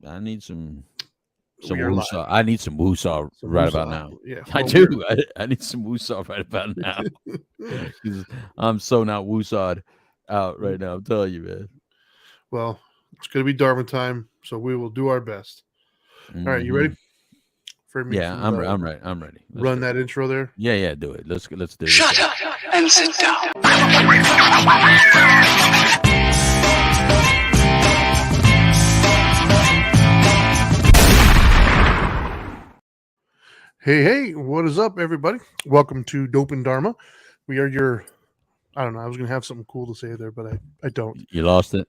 I need some We are live. woosah. I need some woosah Some right about woosah. now. Yeah. I Well, do. I need some woosah right about now. we're 'Cause I'm so not woosah'd out right now. I'm telling you, man. well, it's going to be Dharma time, so we will do our best. All right, you ready Hmm. for me Yeah, to I'm right. I'm ready. Let's run do it. that intro there? Yeah, do it. Let's do this. Shut up and sit down. Hey, what is up, everybody? Welcome to Dope and Dharma. We are your, I don't know, I was going to have something cool to say there, but I don't. You lost it.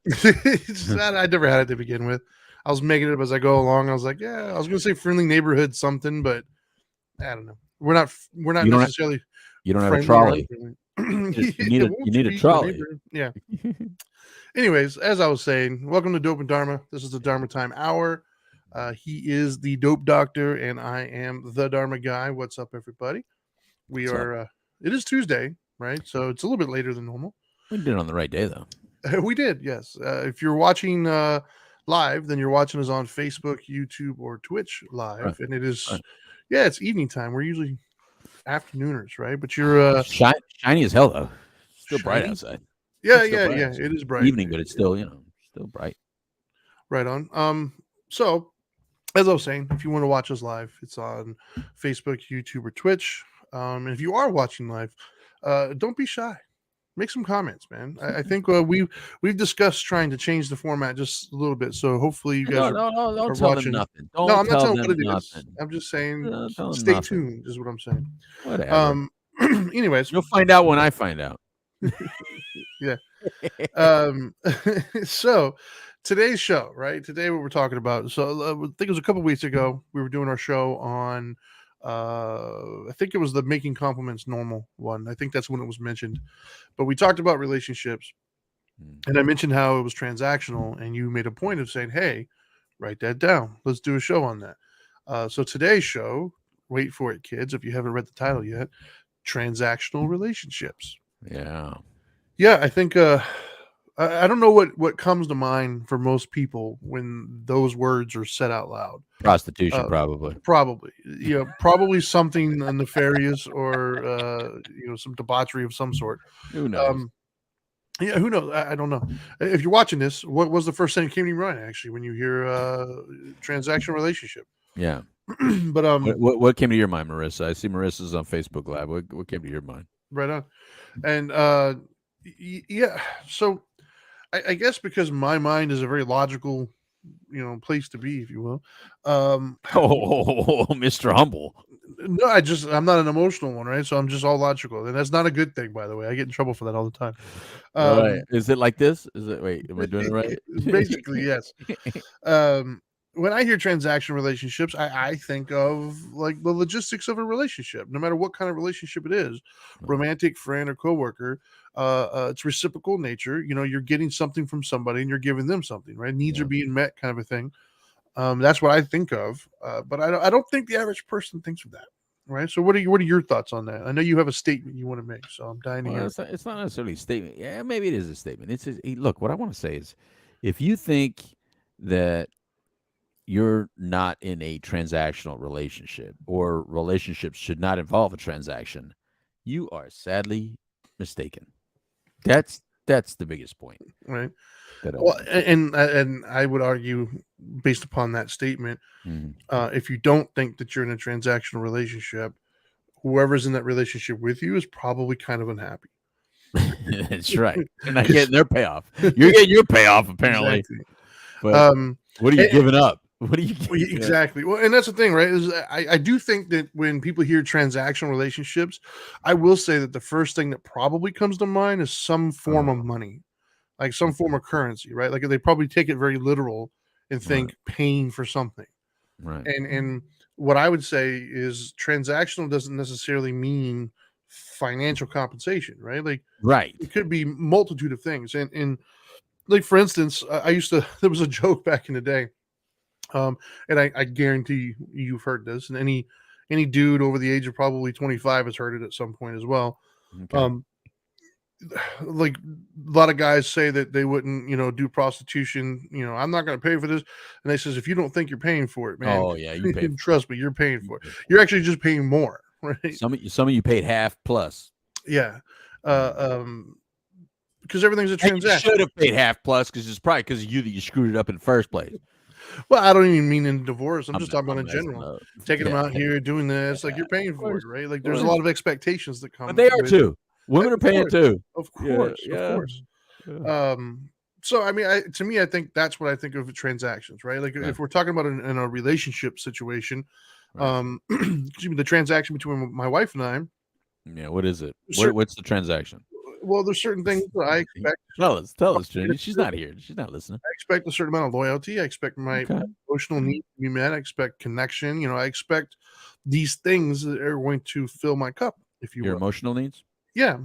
I never had it to begin with. I was making it up as I go along. I was like, yeah, I was going to say friendly neighborhood something, but I don't know. We're not You don't. necessarily You don't have a friendly or trolley. unfriendly. You Won't need you a be my trolley. neighbor? Yeah. Anyways, as I was saying, welcome to Dope and Dharma. This is the Dharma Time Hour. He is the Dope Doctor, and I am the Dharma Guy. What's up, everybody? We What's up? are. It is Tuesday, right? So it's a little bit later than normal. We did it on the right day, though. We did, yes. If you're watching live, then you're watching us on Facebook, YouTube, or Twitch live, Right. and it is, Right. yeah, it's evening time. We're usually afternooners, right? But you're Shiny as hell, though. Still bright shiny. outside. Yeah, It's still yeah, bright yeah. outside. It is bright. Evening, but it's still still bright. Right on. So as I was saying, if you want to watch us live, it's on Facebook, YouTube, or Twitch. And if you are watching live, don't be shy. Make some comments, man. I think we've discussed trying to change the format just a little bit. So hopefully you guys No, no, no, are don't tell them watching. nothing. No, Don't I'm not tell telling what them it is. nothing. I'm just saying Don't tell them stay nothing. tuned is what I'm saying. Whatever. Anyways, You'll find out when I find out. yeah. So today's show, right? Today what we're talking about. So I think it was a couple weeks ago we were doing our show on I think it was the Making Compliments Normal one. I think that's when it was mentioned. But we talked about relationships, and I mentioned how it was transactional, and you made a point of saying, "Hey, write that down. Let's do a show on that." So today's show, wait for it, kids, if you haven't read the title yet, transactional relationships. Yeah. Yeah, I think I don't know what comes to mind for most people when those words are said out loud. Prostitution, probably. Probably, probably something nefarious or some debauchery of some sort. Who knows? Yeah, who knows? I don't know. If you're watching this, what was the first thing that came to your mind actually when you hear transactional relationship? Yeah. But What came to your mind, Marissa? I see Marissa's on Facebook Live. What came to your mind? right on. And yeah, so I guess because my mind is a very logical, place to be, if you will. Oh, Mr. Humble. No, I'm not an emotional one, right? So I'm just all logical, and that's not a good thing, by the way. I get in trouble for that all the time. All right. Is it like this? Is it? Wait, am I doing it right? Basically, yes. When I hear transaction relationships, I think of like the logistics of a relationship, no matter what kind of relationship it is, romantic, friend, or coworker. It's reciprocal nature. You're getting something from somebody, and you're giving them something, right? Needs are being met, kind of a thing. That's what I think of, but I don't think the average person thinks of that, right? So what are your thoughts on that? I know you have a statement you want to make, so I'm dying to Well, hear. it's not necessarily a statement. Yeah, maybe it is a statement. Look. What I want to say is, if you think that you're not in a transactional relationship or relationships should not involve a transaction, you are sadly mistaken. That's the biggest point. Right. That I Well, want to say. and I would argue, based upon that statement, Mhm. if you don't think that you're in a transactional relationship, whoever's in that relationship with you is probably kind of unhappy. That's right. They're not getting their payoff. You're getting your payoff apparently, Exactly. but what are you And- giving up? What are you Well, giving up? exactly. Well, and that's the thing, right? Is I do think that when people hear transactional relationships, I will say that the first thing that probably comes to mind is some form of money, like some form of currency, right? Like they probably take it very literal and think paying for something. Right. And what I would say is transactional doesn't necessarily mean financial compensation, right? Like Right. it could be multitude of things. And like for instance, I used to there was a joke back in the day. And I guarantee you've heard this, and any dude over the age of probably 25 has heard it at some point as well. Okay. Um, like a lot of guys say that they wouldn't, do prostitution. I'm not going to pay for this. And they says, if you don't think you're paying for it, man, Oh yeah, you pay. trust me, you're paying for it. For You're actually just paying more, right? Some of you paid half plus. Yeah. Because everything's a And you transaction. should have paid half plus because it's probably because of you that you screwed it up in the first place. Well, I don't even mean in divorce. I'm just talking about in messing general. up. Taking them Yeah, out here, doing this, like you're paying for course, it, right? Like of there's a course. lot of expectations that come. But they are with- too. Women are Of paying course. too. Of Yeah, course, yeah, of course. yeah. So I mean, to me, I think that's what I think of transactions, right? Like Yeah. if we're talking about in a relationship situation, Right. excuse me, the transaction between my wife and I. Yeah, what is it? Sure. What's the transaction? Well, there's certain things that I expect. Tell us, Trinity. She's not here. She's not listening. I expect a certain amount of loyalty. I expect my Okay. emotional needs to be met. I expect connection. I expect these things that are going to fill my cup, if you Your will. emotional needs? Yeah.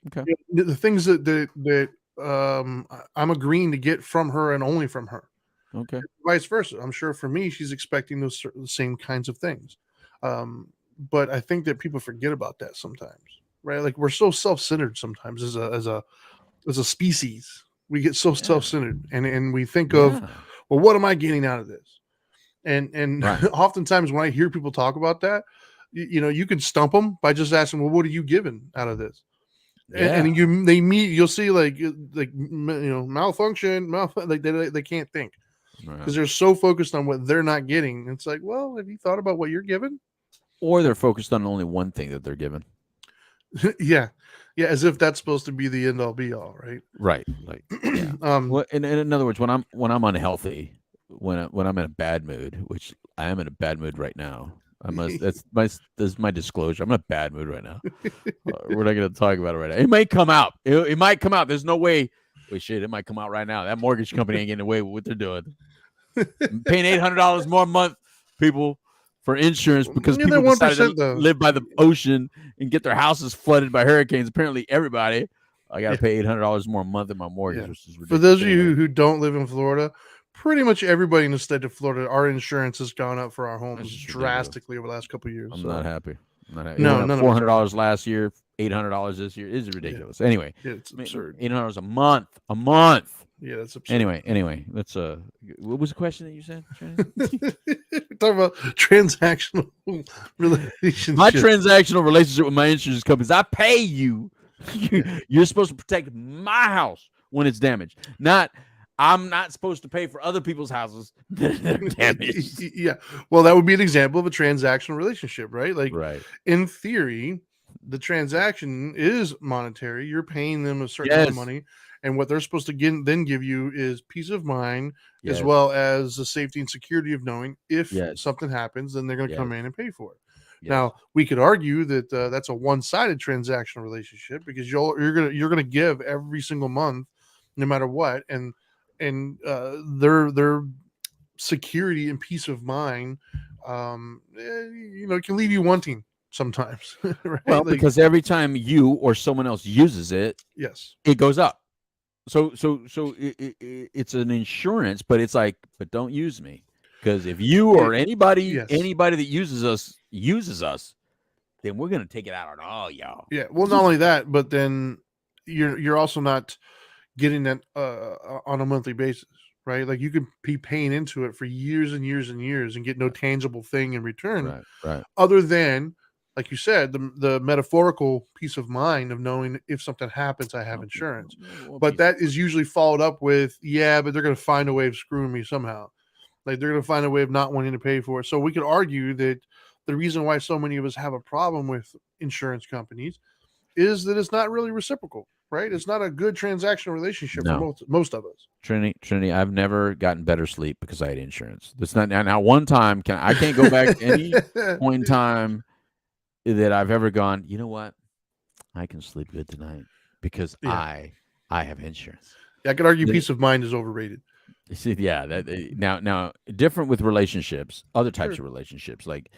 Okay. The things that I'm agreeing to get from her and only from her. Okay. Vice versa. I'm sure for me, she's expecting the same kinds of things. But I think that people forget about that sometimes, right? Like we're so self-centered sometimes as a species. We get so self-centered, and we think of, well, what am I getting out of this? And Right. oftentimes when I hear people talk about that, you can stump them by just asking, well, what are you giving out of this? Yeah. And you'll see like malfunction, like they can't think because they're so focused on what they're not getting. It's like, well, have you thought about what you're giving? Or they're focused on only one thing that they're given. Yeah, as if that's supposed to be the end all be all, right? Right. Like, yeah. Well, in other words, when I'm unhealthy, when I'm in a bad mood, which I am in a bad mood right now. That's my disclosure. I'm in a bad mood right now. We're not going to talk about it right now. It might come out. It might come out. There's no way. Wait, shit! It might come out right now. That mortgage company ain't getting away with what they're doing. I'm paying $800 more a month, people, for insurance because people decided to live by the ocean and get their houses flooded by hurricanes. Apparently, everybody. I got to pay $800 more a month in my mortgage, which is ridiculous. For those of you who don't live in Florida, pretty much everybody in the state of Florida, our insurance has gone up for our homes drastically over the last couple of years. I'm not happy. No, $400 last year, $800 this year. Is ridiculous. Yeah. Anyway, it's absurd. $800 a month. Yeah, that's absurd. Anyway, let's what was the question that you said? We're talking about transactional relationships. My transactional relationship with my insurance companies, I pay you. You're supposed to protect my house when it's damaged. I'm not supposed to pay for other people's houses that are damaged. Yeah. Well, that would be an example of a transactional relationship, right? Like, right. In theory, the transaction is monetary. You're paying them a certain amount of money, and what they're supposed to then give you is peace of mind, as well as the safety and security of knowing if something happens, then they're going to come in and pay for it. Now, we could argue that that's a one-sided transactional relationship because you're gonna give every single month, no matter what, and their security and peace of mind, can leave you wanting sometimes. Right? Well, because every time you or someone else uses it, it goes up. So it's an insurance, but it's like, but don't use me, because if you or anybody that uses us, then we're gonna take it out on all y'all. Yeah. Well, not only that, but then you're also not getting that on a monthly basis, right? Like you could be paying into it for years and years and years and get no tangible thing in return, right? Other than, like you said, the metaphorical peace of mind of knowing if something happens, I have insurance. But that is usually followed up with, but they're going to find a way of screwing me somehow. Like they're going to find a way of not wanting to pay for it. So we could argue that the reason why so many of us have a problem with insurance companies is that it's not really reciprocal, right? It's not a good transactional relationship for most of us. Trinity, I've never gotten better sleep because I had insurance. That's not now. One time, I can't go back to any point in time that I've ever gone, you know what? I can sleep good tonight because I have insurance. I could argue peace of mind is overrated. See, now different with relationships, other types of relationships, like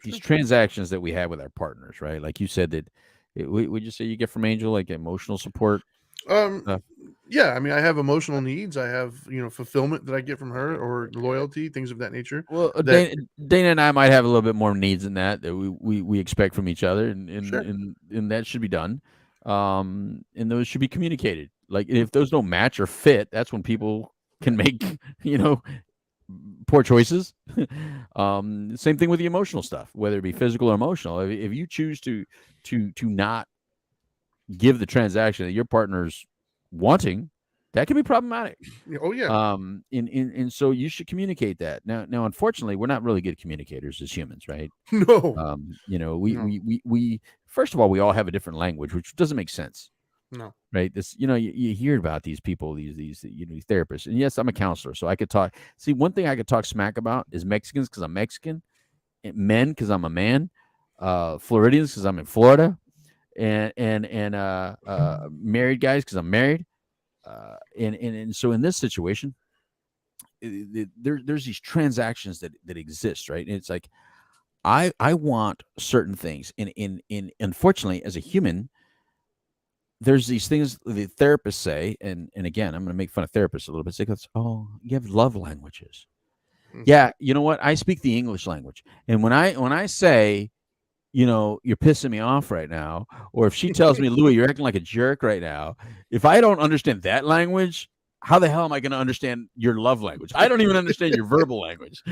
these transactions that we have with our partners, right? Like you said that, would you say you get from Angel like emotional support? Yeah, I mean, I have emotional needs. I have fulfillment that I get from her, or loyalty, things of that nature. Well, Dana and I might have a little bit more needs than that we expect from each other, and that should be done. and those should be communicated. Like if those don't match or fit, that's when people can make poor choices. Same thing with the emotional stuff, whether it be physical or emotional. If you choose to not give the transaction that your partner's wanting, that can be problematic. Oh yeah. And so you should communicate that. Now, unfortunately, we're not really good communicators as humans, right? No. We first of all, we all have a different language, which doesn't make sense. No. Right. This, you hear about these people, these therapists. And yes, I'm a counselor, so I could talk. See, one thing I could talk smack about is Mexicans because I'm Mexican, and men because I'm a man, Floridians because I'm in Florida, and married guys because I'm married. And so in this situation, there's these transactions that exist, right? And it's like I want certain things, and unfortunately, as a human, there's these things the therapists say, and again, I'm going to make fun of therapists a little bit. Because, oh, you have love languages. Yeah, you know what? I speak the English language, and when I say, you're pissing me off right now, or if she tells me, Louis, you're acting like a jerk right now, if I don't understand that language, how the hell am I going to understand your love language? I don't even understand your verbal language.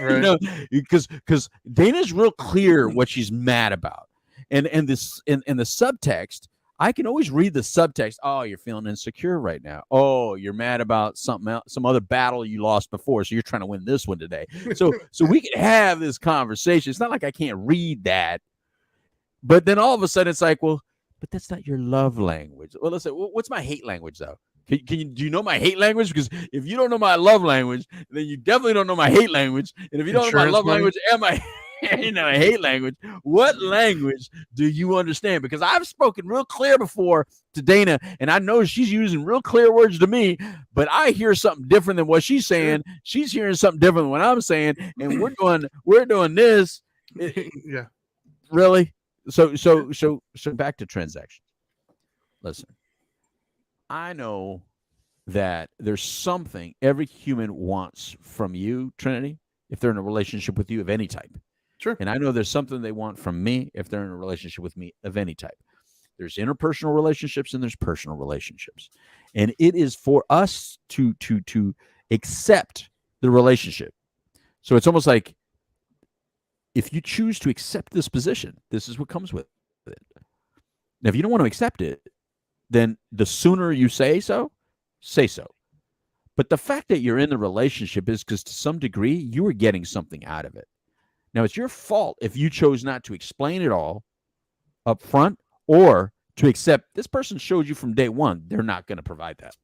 Right. Because Dana's real clear what she's mad about, and the subtext. I can always read the subtext. Oh, you're feeling insecure right now. Oh, you're mad about something else, some other battle you lost before, so you're trying to win this one today. So we can have this conversation. It's not like I can't read that. But then all of a sudden it's like, well, but that's not your love language. Well, let's say, what's my hate language though? Do you know my hate language? Because if you don't know my love language, then you definitely don't know my hate language. And if you don't know my love language and my hate language, what language do you understand? Because I've spoken real clear before to Dana, and I know she's using real clear words to me, but I hear something different than what she's saying. She's hearing something different than what I'm saying, and we're doing this. Yeah. Really? So back to transactions. Listen, I know that there's something every human wants from you, Trinity, if they're in a relationship with you of any type. Sure. And I know there's something they want from me if they're in a relationship with me of any type. There's interpersonal relationships and there's personal relationships. And it is for us to accept the relationship. So it's almost like if you choose to accept this position, this is what comes with it. Now, if you don't want to accept it, then the sooner you say so, say so. But the fact that you're in the relationship is because to some degree, you are getting something out of it. Now, it's your fault if you chose not to explain it all up front or to accept this person showed you from day one, they're not going to provide that.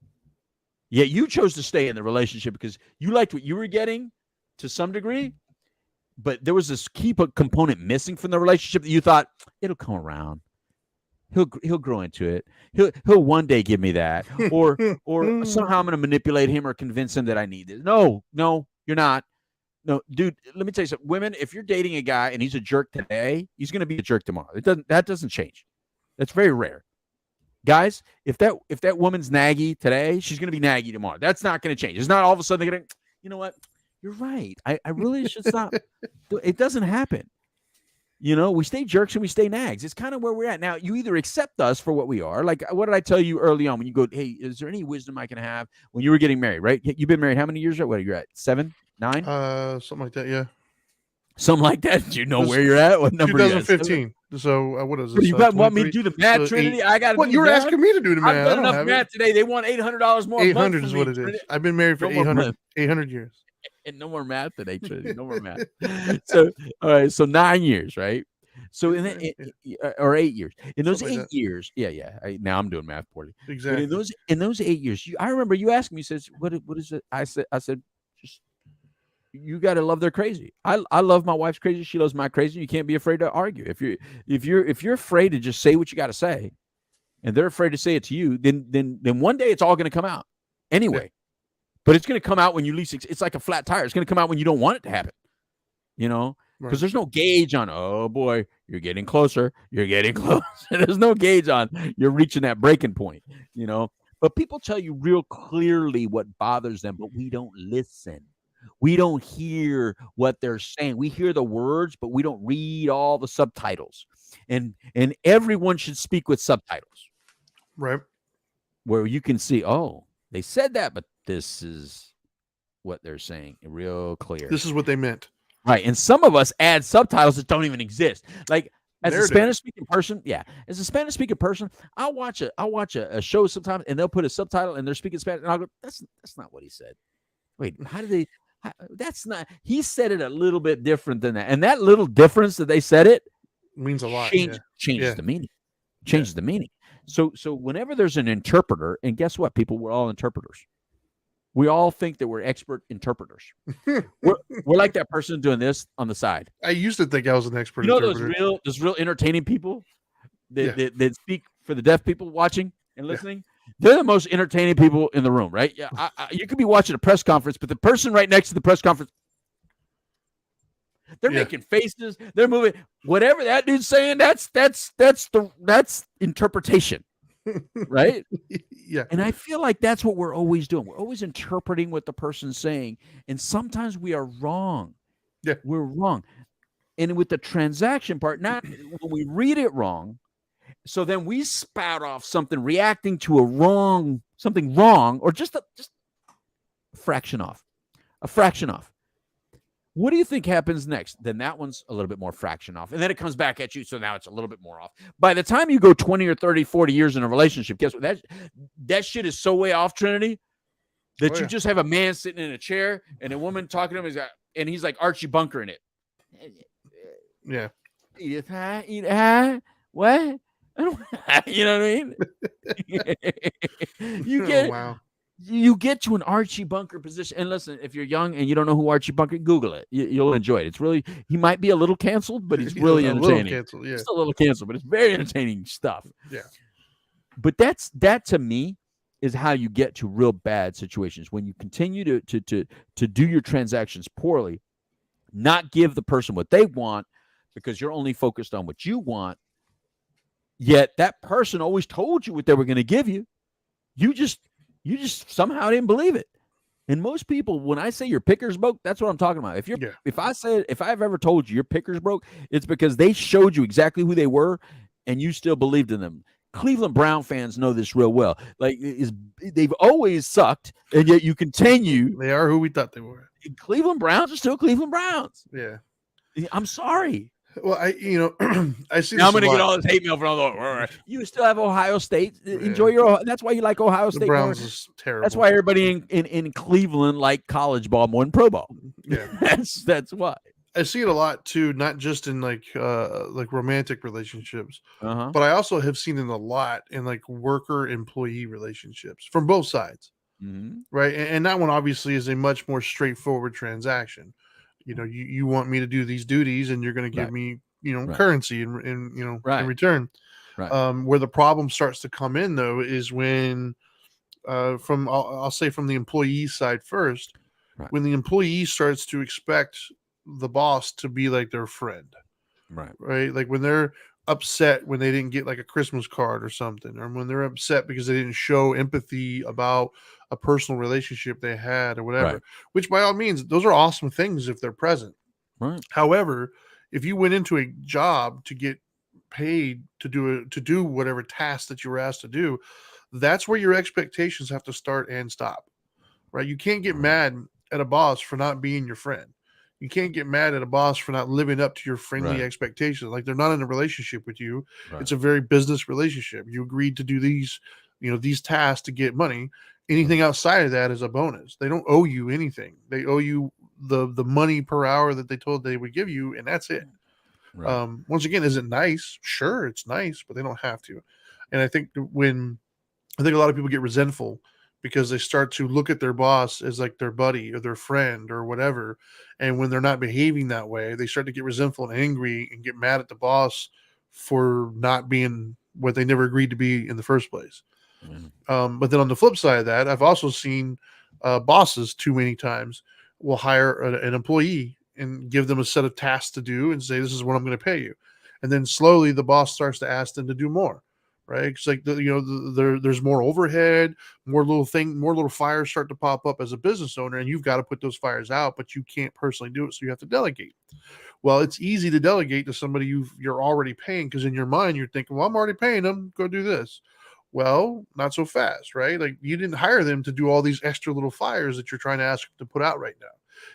Yet you chose to stay in the relationship because you liked what you were getting to some degree, but there was this key component missing from the relationship that you thought, it'll come around. He'll grow into it. He'll one day give me that, or somehow I'm going to manipulate him or convince him that I need this. No, you're not. No, dude. Let me tell you something. Women, if you're dating a guy and he's a jerk today, he's going to be a jerk tomorrow. That doesn't change. That's very rare. Guys, if that woman's naggy today, she's going to be naggy tomorrow. That's not going to change. It's not all of a sudden they're going to. You know what? You're right. I really should stop. It doesn't happen. We stay jerks and we stay nags. It's kind of where we're at. Now, you either accept us for what we are. Like, what did I tell you early on when you go, hey, is there any wisdom I can have when you were getting married, right? You've been married how many years? What are you at? 7, 9? Something like that, yeah. Something like that? Do you know where you're at? What number 2015. So, what is this? You want me to do the math, Trinity? I got to What, you were asking me to do the math. I've done enough math today. They want $800 more. 800 is what it is. I've been married for 800 years. And no more math today, Trinity. No more math. So, all right. So 9 years, right? So or 8 years. In those 8 years, yeah. Now I'm doing math poorly. Exactly. But in those 8 years, I remember you asked me, says, what is it? I said, just you got to love their crazy. I love my wife's crazy. She loves my crazy. You can't be afraid to argue. If you're afraid to just say what you got to say, and they're afraid to say it to you, then one day it's all going to come out anyway. Yeah. But it's going to come out when you least. It's like a flat tire. It's going to come out when you don't want it to happen. Because there's no gauge on, oh boy, you're getting closer. You're getting closer. There's no gauge on you're reaching that breaking point, But people tell you real clearly what bothers them, but we don't listen. We don't hear what they're saying. We hear the words, but we don't read all the subtitles. And everyone should speak with subtitles Right. where you can see, oh, they said that, but this is what they're saying, real clear. This is what they meant. Right. And some of us add subtitles that don't even exist. Like as a Narrative. Spanish speaking person, as a Spanish speaking person, I'll watch a show sometimes and they'll put a subtitle and they're speaking Spanish and I'll go, that's not what he said. Wait, how did they? That's not. He said it a little bit different than that, and that little difference that they said it Means a lot. changes Yeah. the meaning. Changes the meaning. So whenever there's an interpreter, and guess what, people, we're all interpreters. We all think that we're expert interpreters. we're like that person doing this on the side. I used to think I was an expert You know interpreter. those real entertaining people that speak for the deaf people watching and listening. They're the most entertaining people in the room, right? Yeah, you could be watching a press conference, but the person right next to the press conference, they're making faces, they're moving. Whatever that dude's saying, that's interpretation, right? Yeah. And I feel like that's what we're always doing. We're always interpreting what the person's saying, and sometimes we are wrong. Yeah, we're wrong. And with the transaction part, not when we read it wrong. So then we spout off something reacting to something wrong, or just a fraction off. What do you think happens next? Then that one's a little bit more fraction off. And then it comes back at you. So now it's a little bit more off. By the time you go 20 or 30, 40 years in a relationship, guess what? That shit is so way off, Trinity, that you just have a man sitting in a chair and a woman talking to him, and he's like Archie Bunker in it. Yeah. What? You know what I mean? You get to an Archie Bunker position. And listen, if you're young and you don't know who Archie Bunker, Google it. You'll enjoy it. It's really, he might be a little canceled, but he's really entertaining. It's a little canceled, but it's very entertaining stuff. Yeah. But that to me is how you get to real bad situations, when you continue to do your transactions poorly, not give the person what they want because you're only focused on what you want. Yet that person always told you what they were going to give you. You just somehow didn't believe it. And most people, when I say your picker's broke, that's what I'm talking about. If I've ever told you your picker's broke, it's because they showed you exactly who they were and you still believed in them. Cleveland Brown fans know this real well. Like, they've always sucked, and yet you continue. They are who we thought they were. Cleveland Browns are still Cleveland Browns. Yeah. I'm sorry. Well, I see. Now I'm going to get all this hate mail from all the. You still have Ohio State. Enjoy your. That's why you like Ohio State. The Browns is terrible. That's why everybody in Cleveland like college ball more than pro ball. Yeah, that's why. I see it a lot too, not just in like romantic relationships, but I also have seen it a lot in like worker-employee relationships from both sides, right? And that one obviously is a much more straightforward transaction. You want me to do these duties, and you're going to give me, currency in return. Right. Where the problem starts to come in, though, is when, I'll say from the employee side first, when the employee starts to expect the boss to be like their friend, right? Like when they're upset when they didn't get like a Christmas card or something, or when they're upset because they didn't show empathy about a personal relationship they had or whatever, which by all means, those are awesome things if they're present. Right. However, if you went into a job to get paid to do whatever task that you were asked to do, that's where your expectations have to start and stop, right? You can't get mad at a boss for not being your friend. You can't get mad at a boss for not living up to your friendly expectations. Like, they're not in a relationship with you. It's a very business relationship. You agreed to do these tasks to get money. Anything outside of that is a bonus. They don't owe you anything. They owe you the money per hour that they told they would give you, and that's it. Once again, is it nice? Sure, it's nice, but they don't have to. And I think a lot of people get resentful because they start to look at their boss as like their buddy or their friend or whatever. And when they're not behaving that way, they start to get resentful and angry and get mad at the boss for not being what they never agreed to be in the first place. But then on the flip side of that, I've also seen bosses too many times will hire an employee and give them a set of tasks to do and say, this is what I'm going to pay you. And then slowly the boss starts to ask them to do more, right? It's like there's more overhead, more little fires start to pop up as a business owner, and you've got to put those fires out, but you can't personally do it, so you have to delegate. Well, it's easy to delegate to somebody you're already paying, because in your mind you're thinking, well, I'm already paying them, go do this. Well, not so fast, right? Like, you didn't hire them to do all these extra little fires that you're trying to ask them to put out right now.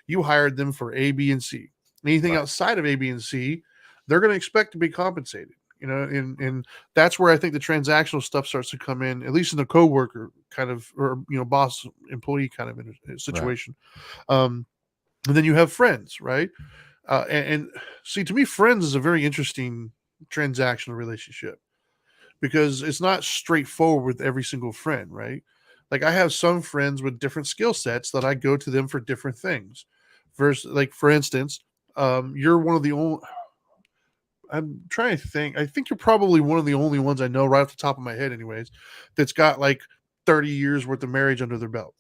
You hired them for A, B, and C. Anything Right. outside of A, B, and C, they're going to expect to be compensated. And that's where I think the transactional stuff starts to come in, at least in the coworker kind of, or boss employee kind of in a Right. situation. And then you have friends, right? And see, to me, friends is a very interesting transactional relationship, because it's not straightforward with every single friend, right? Like, I have some friends with different skill sets that I go to them for different things. Versus, like, for instance, you're one of the only. I'm trying to think. I think you're probably one of the only ones I know right off the top of my head, anyways, that's got like 30 years worth of marriage under their belt.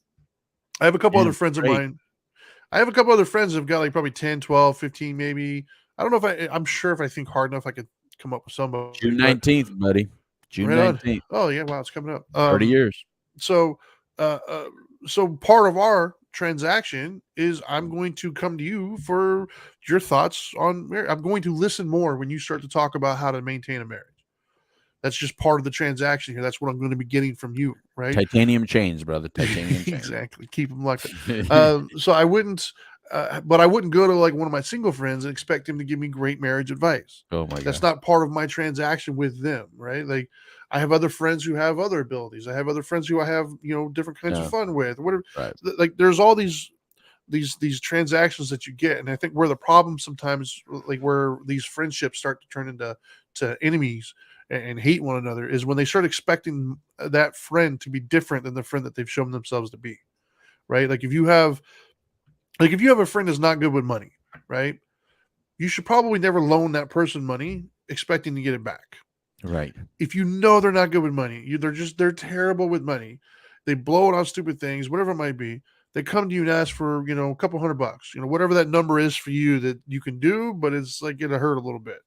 I have a couple other Damn, friends of great. mine. I have a couple other friends that have got like probably 10, 12, 15, maybe. I don't know if I'm sure if I think hard enough, I could come up with somebody, June but 19th, buddy. June right on. 19th. Oh yeah, wow, it's coming up. 30 years. So, uh, uh, so part of our transaction is I'm going to come to you for your thoughts on marriage. I'm going to listen more when you start to talk about how to maintain a marriage. That's just part of the transaction here. That's what I'm going to be getting from you, right? Titanium chains, brother. Titanium chains. Exactly. Keep them locked up. So I wouldn't, but I wouldn't go to like one of my single friends and expect him to give me great marriage advice. Oh my That's God. not part of my transaction with them, right? Like, I have other friends who have other abilities. I have other friends who I have, different kinds of Yeah. fun with. Whatever. Right. Like, there's all these transactions that you get, and I think where the problem sometimes, like where these friendships start to turn into enemies and hate one another, is when they start expecting that friend to be different than the friend that they've shown themselves to be, right? Like, if you have a friend that's not good with money, right, you should probably never loan that person money expecting to get it back. Right. If you know they're not good with money, they're terrible with money, they blow it on stupid things, whatever it might be. They come to you and ask for a couple $100, whatever that number is for you that you can do, but it's like gonna hurt a little bit.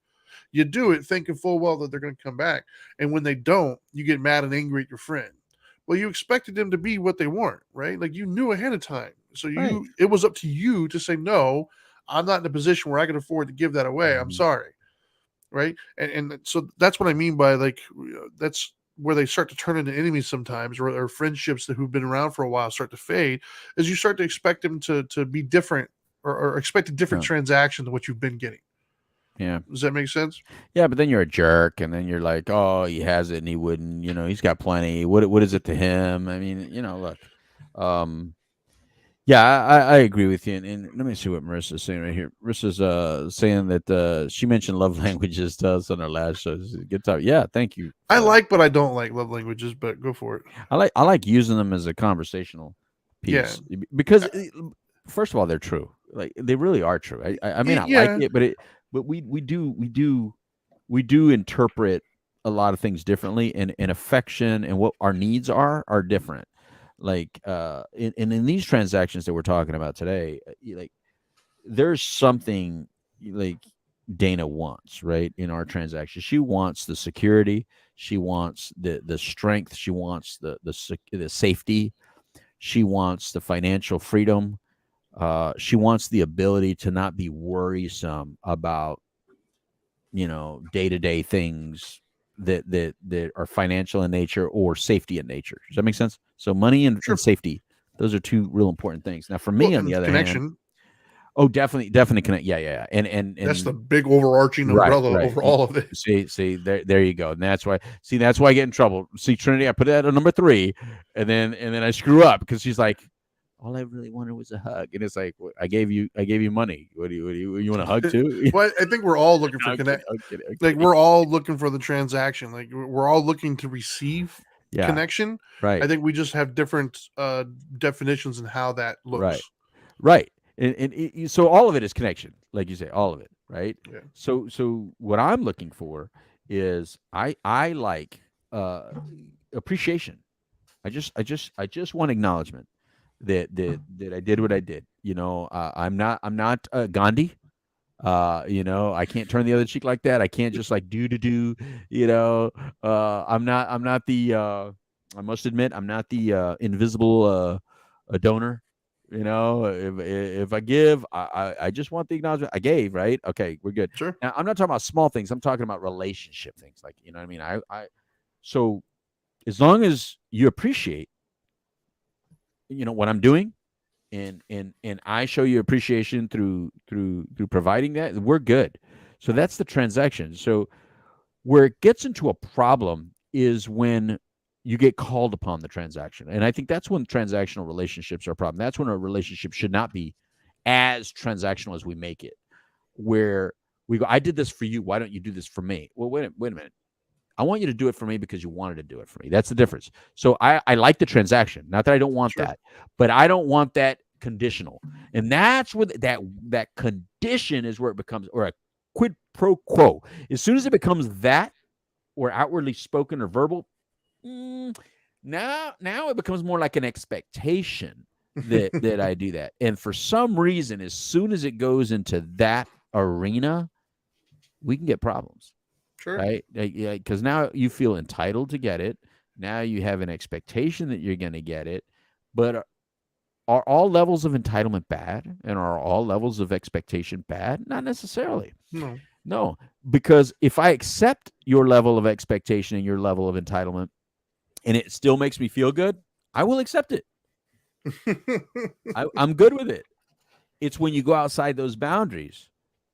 You do it thinking full well that they're going to come back, and when they don't, you get mad and angry at your friend. Well, you expected them to be what they weren't, right? Like, you knew ahead of time, so Right. it was up to you to say no. I'm not in a position where I can afford to give that away. I'm Mhm. sorry, right? And so that's what I mean by, like, that's where they start to turn into enemies sometimes, or friendships who've been around for a while start to fade, as you start to expect them to be different, or expect a different Yeah. transaction than what you've been getting. Yeah. Does that make sense? Yeah, but then you're a jerk, and then you're like, oh, he has it, and he wouldn't. He's got plenty. What is it to him? I mean, look. Yeah, I agree with you, and let me see what Marissa's saying right here. Marissa's saying that she mentioned love languages to us on our last show. This is a good time. Yeah, thank you. I like, but I don't like love languages, but go for it. I like using them as a conversational Yeah. piece because first of all, they're true. Like, they really are true. I may not like Yeah. it, but we do interpret a lot of things differently, and affection and what our needs are different. Like, in these transactions that we're talking about today, like, there's something like Dana wants, right? In our transaction, she wants the security, she wants the strength, she wants the safety, she wants the financial freedom, she wants the ability to not be worrisome about day-to-day things that are financial in nature or safety in nature. Does that make sense? So money and Sure. safety, those are two real important things. Now, for me, Well, on the and other hand, connection. oh, definitely connect. Yeah. That's the And big overarching right, umbrella right. over all of it. See, there you go. And that's why I get in trouble. See, Trinity, I put that at number 3, and then I screw up because she's like, all I really wanted was a hug, and it's like, I gave you money. What do you want a hug too? Well, I think we're all looking for I'm kidding. connect. I'm kidding. I'm Like, kidding. we're all looking for the transaction. Like, we're all looking to receive Yeah, connection. right. I think we just have different definitions in how that looks. Right. And so all of it is connection, like you say, all of it, right? Yeah. So what I'm looking for is I like appreciation. I just want acknowledgement that I did what I did. I'm not Gandhi. I can't turn the other cheek like that. I can't just like do. I'm not the. I must admit, I'm not the invisible a donor. If I give, I just want the acknowledgement. I gave, right? Okay, we're good. Sure. Now, I'm not talking about small things. I'm talking about relationship things. Like, you know what I mean? So as long as you appreciate, what I'm doing, and I show you appreciation through providing that, we're good. So that's the transaction. So where it gets into a problem is when you get called upon the transaction. And I think that's when transactional relationships are a problem. That's when a relationship should not be as transactional as we make it, where we go, I did this for you. Why don't you do this for me? Well, wait a minute. I want you to do it for me because you wanted to do it for me. That's the difference. So I like the transaction. Not that I don't want Sure. that, but I don't want that conditional. And that's where that condition is where it becomes, or a quid pro quo. As soon as it becomes that, or outwardly spoken or verbal, now it becomes more like an expectation that I do that. And for some reason, as soon as it goes into that arena, we can get problems. Sure. Right? Because now you feel entitled to get it. Now you have an expectation that you're going to get it. But are all levels of entitlement bad? And are all levels of expectation bad? Not necessarily. No, because if I accept your level of expectation and your level of entitlement, and it still makes me feel good, I will accept it. I'm good with it. It's when you go outside those boundaries,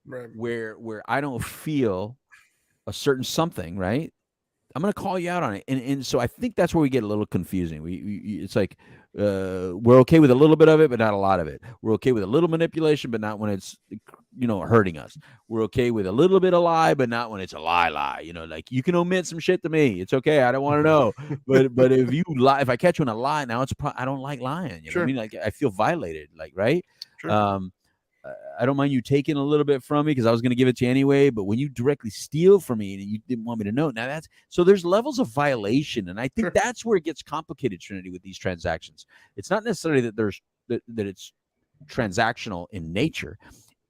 Right. where I don't feel a certain something, right? I'm going to call you out on it. And so I think that's where we get a little confusing. It's like, we're okay with a little bit of it, but not a lot of it. We're okay with a little manipulation, but not when it's, hurting us. We're okay with a little bit of lie, but not when it's a lie. Like, you can omit some shit to me. It's okay. I don't want to know. But if you lie, if I catch you in a lie, now I don't like lying. You know what I mean? Like, I feel violated, like, right? Sure. I don't mind you taking a little bit from me because I was going to give it to you anyway. But when you directly steal from me and you didn't want me to know, now so there's levels of violation, and I think that's where it gets complicated, Trinity, with these transactions. It's not necessarily that that it's transactional in nature.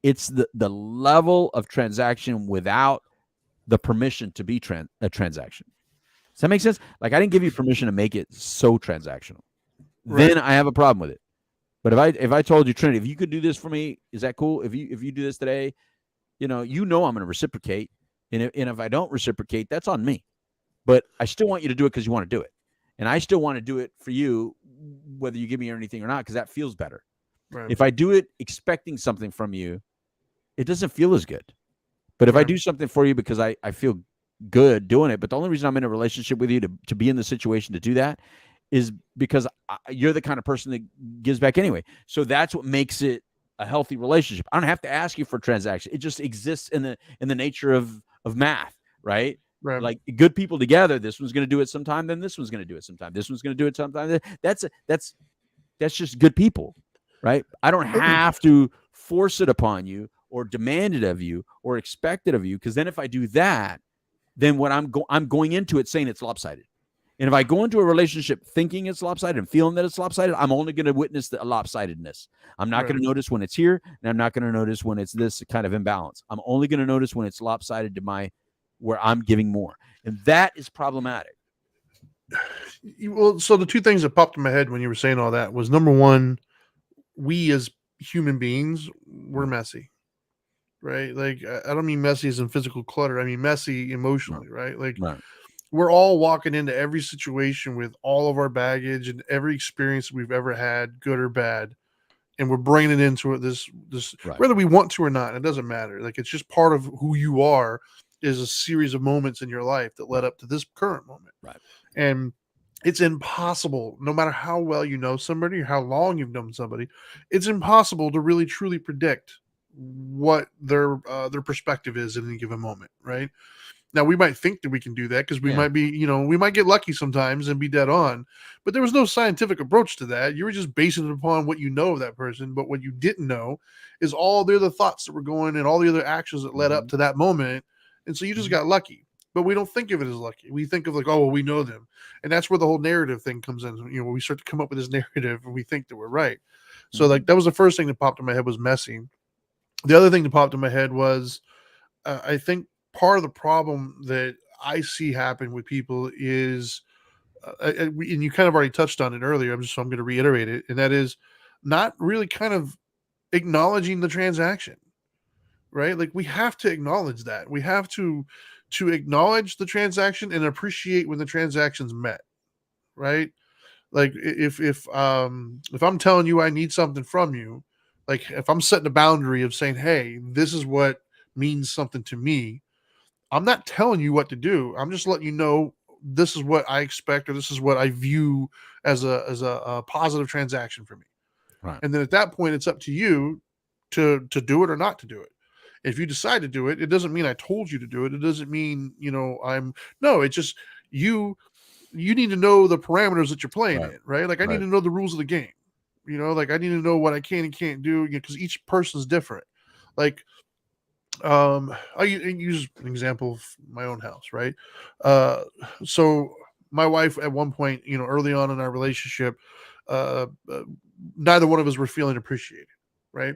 It's the level of transaction without the permission to be a transaction. Does that make sense? Like, I didn't give you permission to make it so transactional. Right. Then I have a problem with it. But if I told you, Trinity, if you could do this for me, is that cool? If you do this today, I'm going to reciprocate. And if I don't reciprocate, that's on me. But I still want you to do it because you want to do it. And I still want to do it for you, whether you give me anything or not, because that feels better. Right. If I do it expecting something from you, it doesn't feel as good. But if I do something for you because I feel good doing it, but the only reason I'm in a relationship with you to be in the situation to do that is because you're the kind of person that gives back anyway. So that's what makes it a healthy relationship. I don't have to ask you for a transaction. It just exists in the nature of math, right? Right. Like, good people together, this one's going to do it sometime, then this one's going to do it sometime. This one's going to do it sometime. That's just good people, right? I don't have to force it upon you or demand it of you or expect it of you, because then if I do that, then what I'm going into it saying it's lopsided. And if I go into a relationship thinking it's lopsided and feeling that it's lopsided, I'm only going to witness the lopsidedness. I'm not going to notice when it's here, and I'm not going to notice when it's this kind of imbalance. I'm only going to notice when it's lopsided to where I'm giving more. And that is problematic. Well, so the two things that popped in my head when you were saying all that was, number one, we as human beings, we're messy, right? Like, I don't mean messy as in physical clutter. I mean messy emotionally, right? Like, we're all walking into every situation with all of our baggage and every experience we've ever had, good or bad, and we're bringing it into this whether we want to or not. It doesn't matter. Like, it's just part of who you are, is a series of moments in your life that led up to this current moment. Right. And it's impossible, no matter how well you know somebody or how long you've known somebody, it's impossible to really truly predict what their perspective is in any given moment, right? Now, we might think that we can do that because we might be, we might get lucky sometimes and be dead on, but there was no scientific approach to that. You were just basing it upon what you know of that person. But what you didn't know is all the other thoughts that were going and all the other actions that led up to that moment. And so you just got lucky. But we don't think of it as lucky. We think of like, oh, well, we know them. And that's where the whole narrative thing comes in. When we start to come up with this narrative and we think that we're right. So like, that was the first thing that popped in my head, was messy. The other thing that popped in my head was I think part of the problem that I see happen with people is, and you kind of already touched on it earlier. So I'm going to reiterate it, and that is not really kind of acknowledging the transaction, right? Like we have to acknowledge that. We have to acknowledge the transaction and appreciate when the transaction's met, right? Like if I'm telling you I need something from you, like if I'm setting a boundary of saying, hey, this is what means something to me, I'm not telling you what to do. I'm just letting you know this is what I expect, or this is what I view as a positive transaction for me. Right. And then at that point, it's up to you to do it or not to do it. If you decide to do it, it doesn't mean I told you to do it. It doesn't mean, it's just you you need to know the parameters that you're playing Right. in, right? Like I need Right. to know the rules of the game. Like I need to know what I can and can't do, because each person's different. Like I use an example of my own house, right? Uh, so my wife at one point, early on in our relationship, uh, uh, neither one of us were feeling appreciated, right?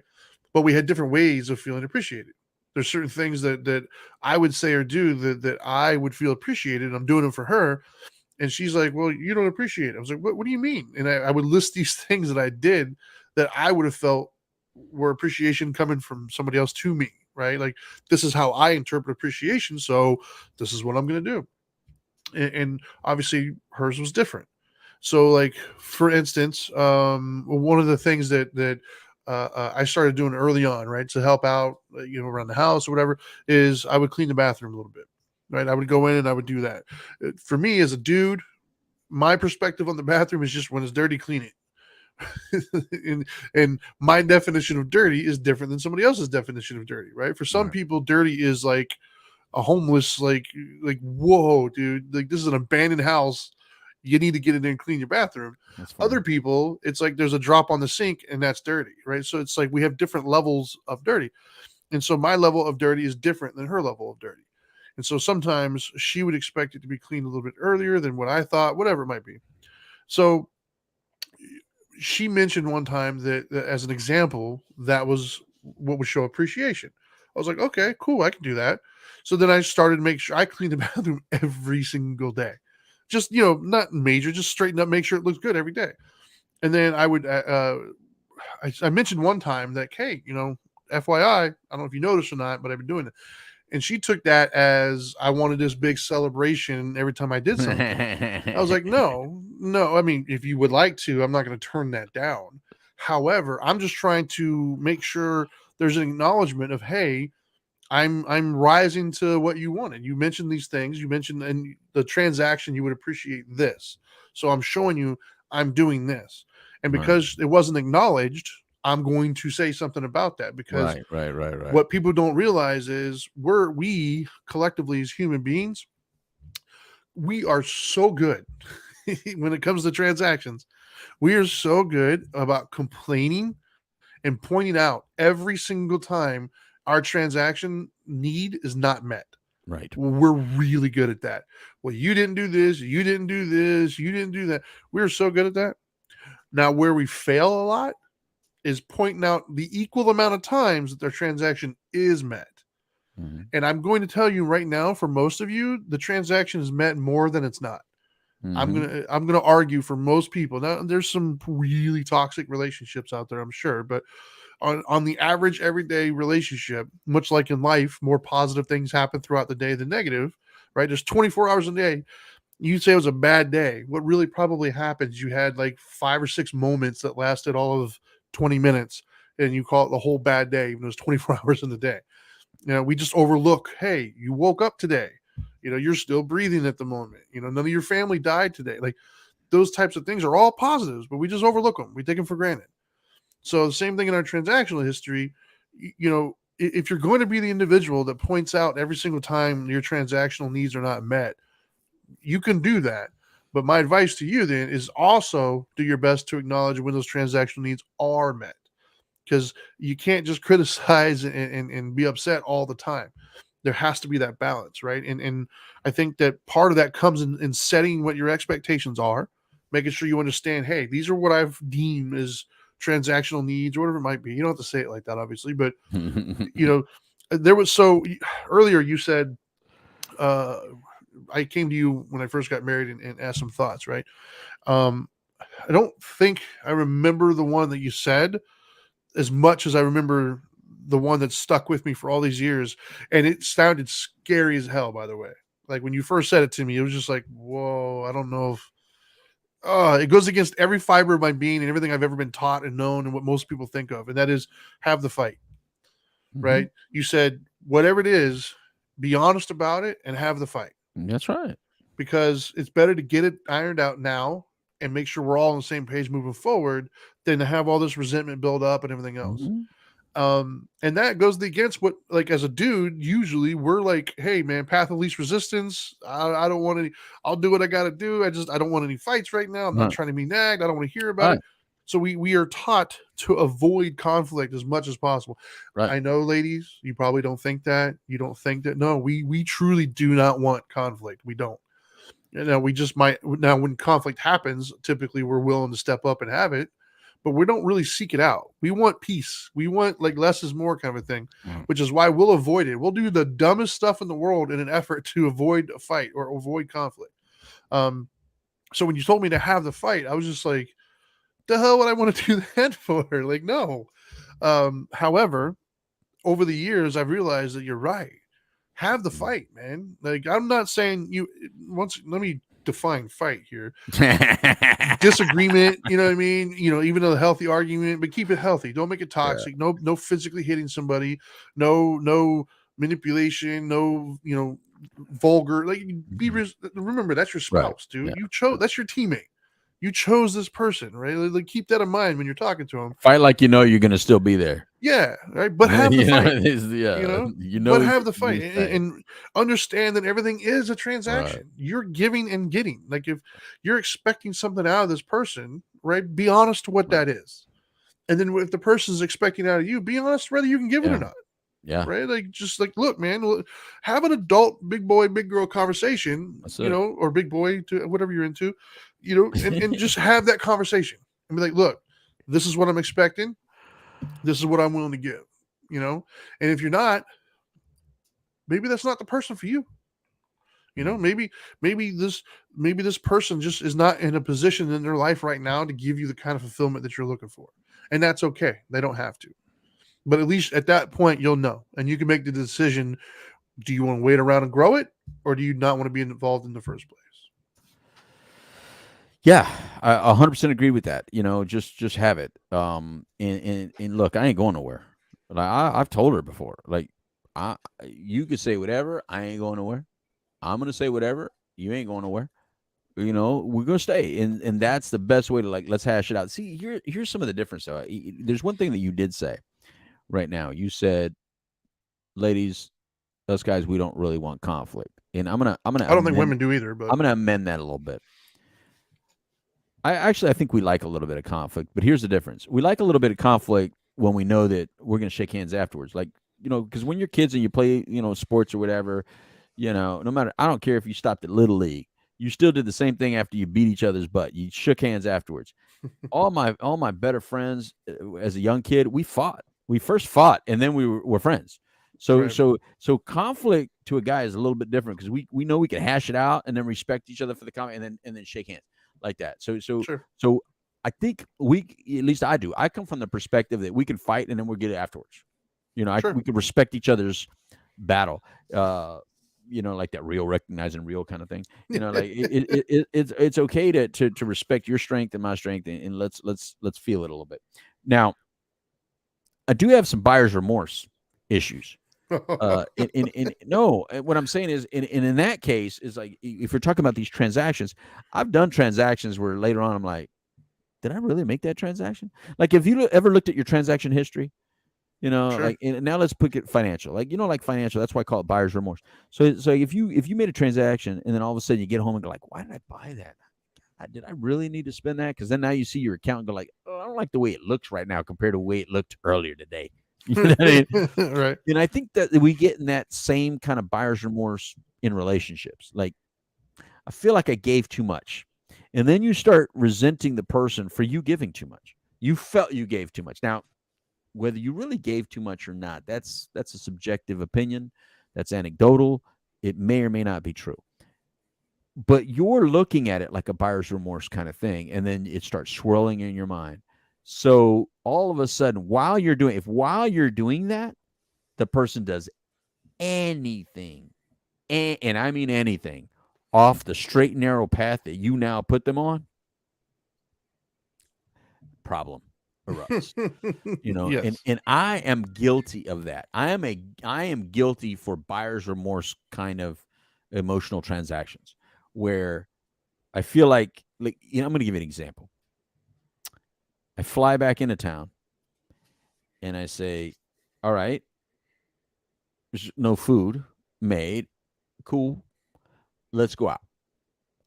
But we had different ways of feeling appreciated. There's certain things that I would say or do that I would feel appreciated. I'm doing them for her, and she's like, "Well, you don't appreciate it." I was like, "What do you mean?" And I would list these things that I did that I would have felt were appreciation coming from somebody else to me, right? Like this is how I interpret appreciation, so this is what I'm going to do. And obviously hers was different. So, like for instance, one of the things that I started doing early on, right, to help out, around the house or whatever, is I would clean the bathroom a little bit, right? I would go in and I would do that. For me as a dude, my perspective on the bathroom is just when it's dirty, clean it. and my definition of dirty is different than somebody else's definition of dirty, right? For some Right. people, dirty is like a homeless, like whoa, dude, like this is an abandoned house. You need to get in there and clean your bathroom. That's Other fine. people, it's like there's a drop on the sink and that's dirty, right? So it's like we have different levels of dirty. And so my level of dirty is different than her level of dirty. And so sometimes she would expect it to be cleaned a little bit earlier than what I thought, whatever it might be. So she mentioned one time that as an example, that was what would show appreciation. I was like, okay, cool, I can do that. So then I started to make sure I clean the bathroom every single day. Just, not major, just straighten up, make sure it looks good every day. And then I would, I mentioned one time that, hey, FYI, I don't know if you noticed or not, but I've been doing it. And she took that as I wanted this big celebration every time I did something. I was like, no, no. I mean, if you would like to, I'm not going to turn that down. However, I'm just trying to make sure there's an acknowledgement of, hey, I'm rising to what you wanted. You mentioned these things. You mentioned in the transaction you would appreciate this. So I'm showing you I'm doing this. And Right. because it wasn't acknowledged, I'm going to say something about that, because Right. what people don't realize is we collectively as human beings, we are so good when it comes to transactions. We are so good about complaining and pointing out every single time our transaction need is not met. Right. We're really good at that. Well, you didn't do this, you didn't do this, you didn't do that. We're so good at that. Now, where we fail a lot is pointing out the equal amount of times that their transaction is met. Mm-hmm. And I'm going to tell you right now, for most of you, the transaction is met more than it's not. Mm-hmm. I'm gonna argue for most people. Now, there's some really toxic relationships out there, I'm sure, but on the average everyday relationship, much like in life, more positive things happen throughout the day than negative, right? There's 24 hours a day. You say it was a bad day. What really probably happens, you had like 5 or 6 moments that lasted all of 20 minutes, and you call it the whole bad day, even though it's 24 hours in the day. We just overlook, hey, you woke up today. You're still breathing at the moment. None of your family died today. Like those types of things are all positives, but we just overlook them. We take them for granted. So the same thing in our transactional history, if you're going to be the individual that points out every single time your transactional needs are not met, you can do that. But my advice to you then is also do your best to acknowledge when those transactional needs are met, because you can't just criticize and be upset all the time. There has to be that balance, right? And I think that part of that comes in setting what your expectations are, making sure you understand, hey, these are what I've deemed as transactional needs or whatever it might be. You don't have to say it like that, obviously, but there was, so earlier you said, I came to you when I first got married and asked some thoughts, right? I don't think I remember the one that you said as much as I remember the one that stuck with me for all these years. And it sounded scary as hell, by the way. Like when you first said it to me, it was just like, whoa, I don't know if it goes against every fiber of my being and everything I've ever been taught and known and what most people think of. And that is have the fight, right? You said, whatever it is, be honest about it and have the fight. That's right. Because it's better to get it ironed out now and make sure we're all on the same page moving forward than to have all this resentment build up and everything else. And that goes against what, like, as a dude, usually we're like, hey man, path of least resistance. I don't want any, I'll do what I got to do. I don't want any fights right now. I'm not trying to be nagged. I don't want to hear about it. So we are taught to avoid conflict as much as possible. Right. I know, ladies, you probably don't think that. You don't think that. No, we truly do not want conflict. We don't. Now we just might. Now when conflict happens, typically we're willing to step up and have it, but we don't really seek it out. We want peace. We want like less is more kind of a thing, which is why we'll avoid it. We'll do the dumbest stuff in the world in an effort to avoid a fight or avoid conflict. So when you told me to have the fight, I was just like, the hell would I want to do that for? Like, no. However, over the years, I've realized that you're right. Have the fight, man. Like, I'm not saying let me define fight here. Disagreement, you know what I mean? Even a healthy argument, but keep it healthy. Don't make it toxic. Yeah. No physically hitting somebody. No manipulation. No, vulgar. Like, remember, that's your spouse, dude. Yeah. That's your teammate. You chose this person, right? Like, keep that in mind when you're talking to them. Fight like you're going to still be there. Yeah, right. But have the fight. But have the fight and understand that everything is a transaction. Right. You're giving and getting. Like, if you're expecting something out of this person, right? Be honest to what that is, and then if the person's expecting out of you, be honest whether you can give it or not. Yeah. Right. Like, just like, look, man, have an adult, big boy, big girl conversation, or big boy to whatever you're into, and just have that conversation and be like, look, this is what I'm expecting. This is what I'm willing to give, and if you're not, maybe that's not the person for you. Maybe this person just is not in a position in their life right now to give you the kind of fulfillment that you're looking for. And that's okay. They don't have to. But at least at that point, you'll know. And you can make the decision, do you want to wait around and grow it? Or do you not want to be involved in the first place? Yeah, I 100% agree with that. Just have it. And look, I ain't going nowhere. Like, I've told her before. Like, you could say whatever. I ain't going nowhere. I'm going to say whatever. You ain't going nowhere. We're going to stay. And that's the best way to, like, let's hash it out. See, here's some of the difference. Though. There's one thing that you did say. Right now, you said, ladies, us guys, we don't really want conflict, and I'm gonna. I don't think women do either, but I'm gonna amend that a little bit. I think we like a little bit of conflict, but here's the difference: we like a little bit of conflict when we know that we're gonna shake hands afterwards, like because when you're kids and you play sports or whatever, no matter, I don't care if you stopped at Little League, you still did the same thing after you beat each other's butt. You shook hands afterwards. all my better friends as a young kid, we fought. We first fought, and then we were friends. So, right. so conflict to a guy is a little bit different because we know we can hash it out and then respect each other for the comment and then shake hands like that. So I think at least I do. I come from the perspective that we can fight and then we'll get it afterwards. We can respect each other's battle. Like that real recognizing real kind of thing. Like it's okay to respect your strength and my strength and let's feel it a little bit. Now, I do have some buyer's remorse issues. No, what I'm saying is, in that case, is like if you're talking about these transactions, I've done transactions where later on I'm like, did I really make that transaction? Like, if you ever looked at your transaction history, sure. Like, and now let's put it financial, like like financial. That's why I call it buyer's remorse. So if you made a transaction and then all of a sudden you get home and go like, why did I buy that? Did I really need to spend that? Because then now you see your account and go like, oh, I don't like the way it looks right now compared to the way it looked earlier today. You know what I mean? Right. And I think that we get in that same kind of buyer's remorse in relationships. Like, I feel like I gave too much. And then you start resenting the person for you giving too much. You felt you gave too much. Now, whether you really gave too much or not, that's a subjective opinion. That's anecdotal. It may or may not be true. But you're looking at it like a buyer's remorse kind of thing, and then it starts swirling in your mind. So all of a sudden, while you're doing that, the person does anything, and I mean anything, off the straight and narrow path that you now put them on, problem erupts. Yes. And I am guilty of that. I am guilty for buyer's remorse kind of emotional transactions where I feel like I'm going to give you an example. I fly back into town and I say, all right, there's no food made. Cool. Let's go out.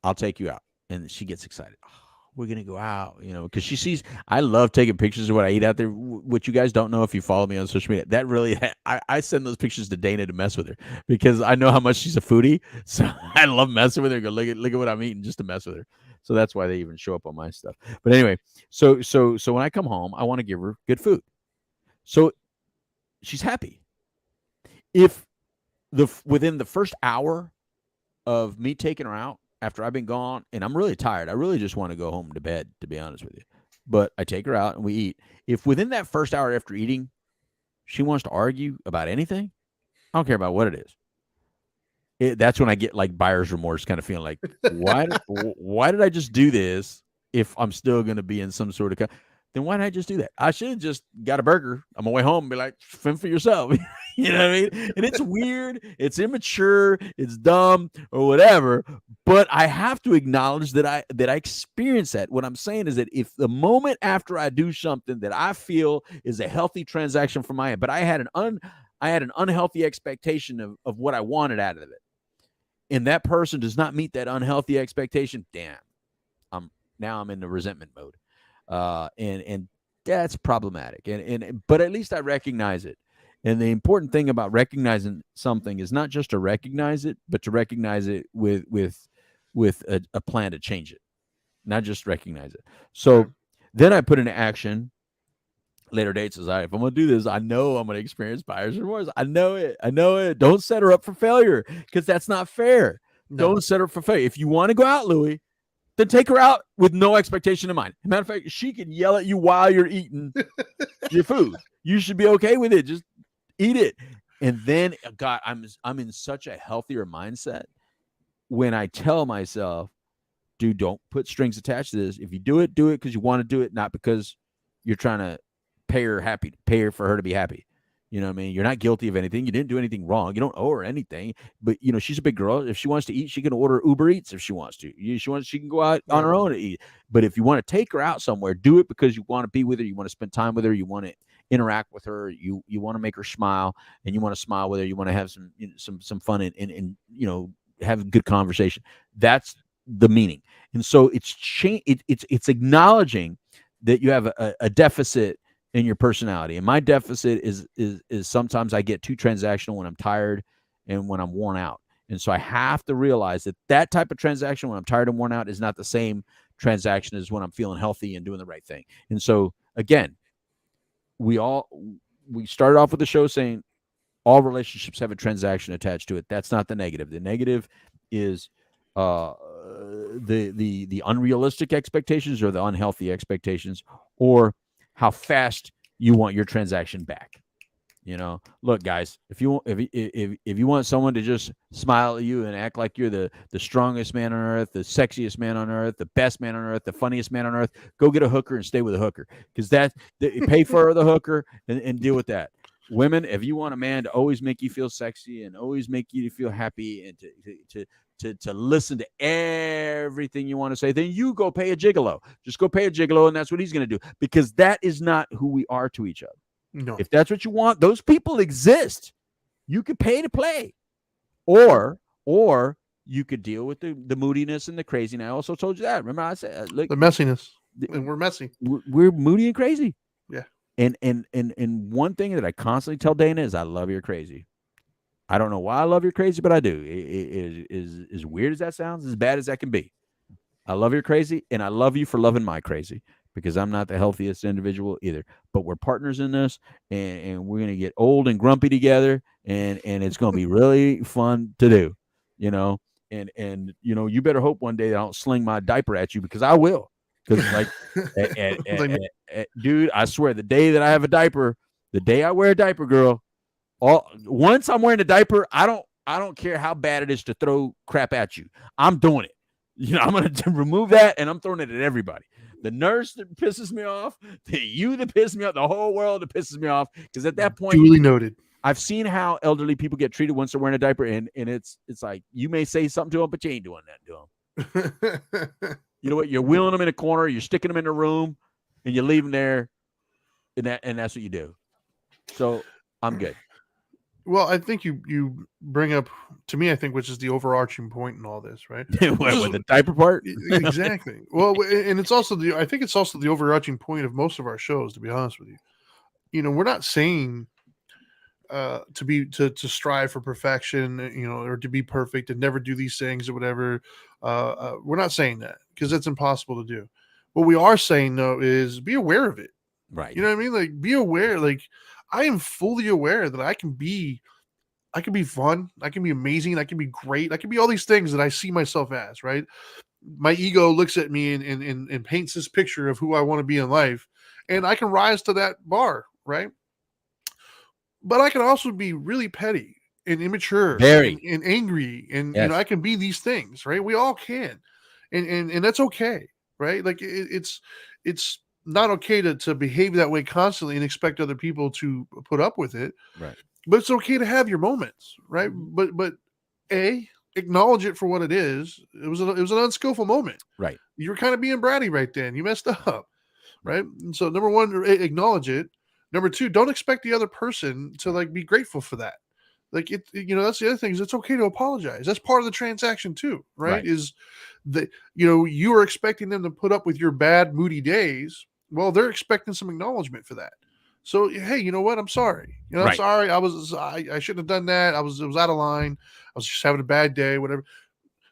I'll take you out. And she gets excited. Oh, we're going to go out, because she sees, I love taking pictures of what I eat out there. What you guys don't know if you follow me on social media, that really, I send those pictures to Dana to mess with her because I know how much she's a foodie. So I love messing with her. Go look at what I'm eating just to mess with her. So that's why they even show up on my stuff. But anyway, so when I come home, I want to give her good food. So she's happy. If within the first hour of me taking her out after I've been gone and I'm really tired, I really just want to go home to bed, to be honest with you. But I take her out and we eat. If within that first hour after eating, she wants to argue about anything, I don't care about what it is. That's when I get like buyer's remorse kind of feeling like, why did I just do this if I'm still going to be in some sort of then why did I just do that? I should have just got a burger on my way home and be like, fend for yourself. You know what I mean? And it's weird, it's immature, it's dumb or whatever. But I have to acknowledge that I experience that. What I'm saying is that if the moment after I do something that I feel is a healthy transaction from my end, but I had an unhealthy expectation of what I wanted out of it, and that person does not meet that unhealthy expectation, damn, I'm in the resentment mode. And that's problematic. But at least I recognize it. And the important thing about recognizing something is not just to recognize it, but to recognize it with a plan to change it, not just recognize it. So then I put into action later dates as if I'm going to do this, I know I'm going to experience buyer's remorse. I know it. Don't set her up for failure because that's not fair. No. Don't set her up for failure. If you want to go out, Louis, then take her out with no expectation in mind. As a matter of fact, she can yell at you while you're eating your food. You should be okay with it. Just eat it. And then, God, I'm in such a healthier mindset when I tell myself, dude, don't put strings attached to this. If you do it because you want to do it, not because you're trying to pay her for her to be happy. You know what I mean? You're not guilty of anything. You didn't do anything wrong. You don't owe her anything. But, she's a big girl. If she wants to eat, she can order Uber Eats if she wants to. She can go out on her own to eat. But if you want to take her out somewhere, do it because you want to be with her. You want to spend time with her. You want to interact with her. You want to make her smile, and you want to smile with her. You want to have some fun and have a good conversation. That's the meaning. And so it's acknowledging that you have a deficit in your personality. And my deficit is sometimes I get too transactional when I'm tired and when I'm worn out. And so I have to realize that type of transaction when I'm tired and worn out is not the same transaction as when I'm feeling healthy and doing the right thing. And so again, we started off with the show saying all relationships have a transaction attached to it. That's not the negative. The negative is the unrealistic expectations or the unhealthy expectations, or how fast you want your transaction back. Look, guys, if you want someone to just smile at you and act like you're the strongest man on earth, the sexiest man on earth, the best man on earth, the funniest man on earth, go get a hooker and stay with a hooker, because pay for the hooker and deal with that. Women, if you want a man to always make you feel sexy and always make you feel happy and to listen to everything you want to say, then you go pay a gigolo. Just go pay a gigolo, and that's what he's going to do, because that is not who we are to each other. No. If that's what you want, those people exist. You could pay to play, or you could deal with the moodiness and the craziness. I also told you that. Remember, I said the messiness, and we're messy. We're moody and crazy. Yeah. And one thing that I constantly tell Dana is, I love your crazy. I don't know why I love your crazy, but I do. It is as weird as that sounds, as bad as that can be. I love your crazy, and I love you for loving my crazy, because I'm not the healthiest individual either. But we're partners in this, and we're gonna get old and grumpy together, and it's gonna be really fun to do, you know. And you better hope one day that I don't sling my diaper at you, because I will. Because dude, I swear, the day that I have a diaper, the day I wear a diaper, girl, once I'm wearing a diaper, I don't care how bad it is to throw crap at you. I'm doing it. I'm going to remove that, and I'm throwing it at everybody. The nurse that pisses me off, you that pisses me off, the whole world that pisses me off. Because at that point, duly noted. I've seen how elderly people get treated once they're wearing a diaper, and it's like, you may say something to them, but you ain't doing that to them. You know what? You're wheeling them in a corner, you're sticking them in a room, and you leave them there, and that's what you do. So I'm good. Well, I think you bring up, to me, I think, which is the overarching point in all this, right? With the diaper part? Exactly. Well, and it's also I think it's also the overarching point of most of our shows, to be honest with you. We're not saying to strive for perfection, or to be perfect and never do these things or whatever. We're not saying that, because that's impossible to do. What we are saying, though, is be aware of it. Right. You know what I mean? Like, be aware. Like, I am fully aware that I can be fun. I can be amazing. I can be great. I can be all these things that I see myself as, right? My ego looks at me and paints this picture of who I want to be in life, and I can rise to that bar, right? But I can also be really petty and immature, and angry, and yes. I can be these things, right? We all can, and that's okay, right? Like, it's not okay to behave that way constantly and expect other people to put up with it, right? But it's okay to have your moments, right? Mm-hmm. But acknowledge it for what it is. It was an unskillful moment, right? You were kind of being bratty right then. You messed up, right? And so, number one, acknowledge it. Number two, don't expect the other person to, like, be grateful for that. Like, that's the other thing, is it's okay to apologize. That's part of the transaction too, right? Is that, you are expecting them to put up with your bad, moody days. Well, they're expecting some acknowledgement for that. So, hey, you know what? I'm sorry. I'm sorry. I shouldn't have done that. It was out of line. I was just having a bad day, whatever.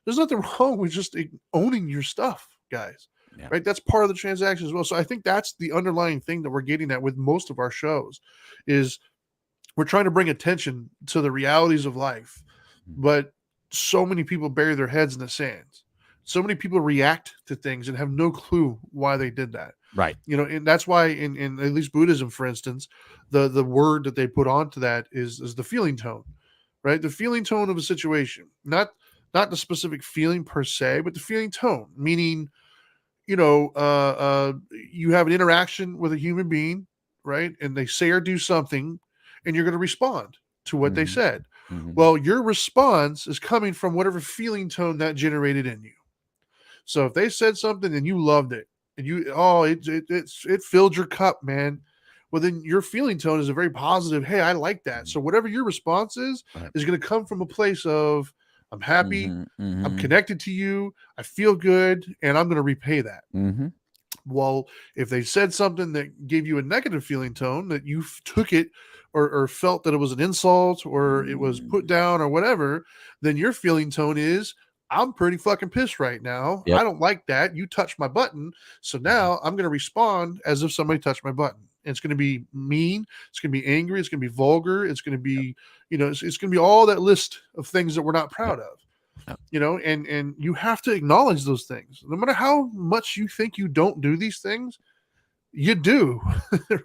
There's nothing wrong with just owning your stuff, guys. Yeah. Right? That's part of the transaction as well. So I think that's the underlying thing that we're getting at with most of our shows, is we're trying to bring attention to the realities of life, but so many people bury their heads in the sands. So many people react to things and have no clue why they did that. Right. And that's why in at least Buddhism, for instance, the word that they put onto that is the feeling tone, right? The feeling tone of a situation, not the specific feeling per se, but the feeling tone, meaning, you have an interaction with a human being, right? And they say or do something, and you're going to respond to what they said. Mm-hmm. Well, your response is coming from whatever feeling tone that generated in you. So if they said something and you loved it, and it filled your cup, man, well, then your feeling tone is a very positive, hey, I like that. So whatever your response is going to come from a place of, I'm happy, I'm connected to you, I feel good, and I'm going to repay that. Mm-hmm. Well, if they said something that gave you a negative feeling tone, that you took it or felt that it was an insult or it was put down or whatever, then your feeling tone is, I'm pretty fucking pissed right now. Yep. I don't like that. You touched my button. So now I'm going to respond as if somebody touched my button. And it's going to be mean. It's going to be angry. It's going to be vulgar. It's going to be, it's going to be all that list of things that we're not proud of. And you have to acknowledge those things. No matter how much you think you don't do these things, you do,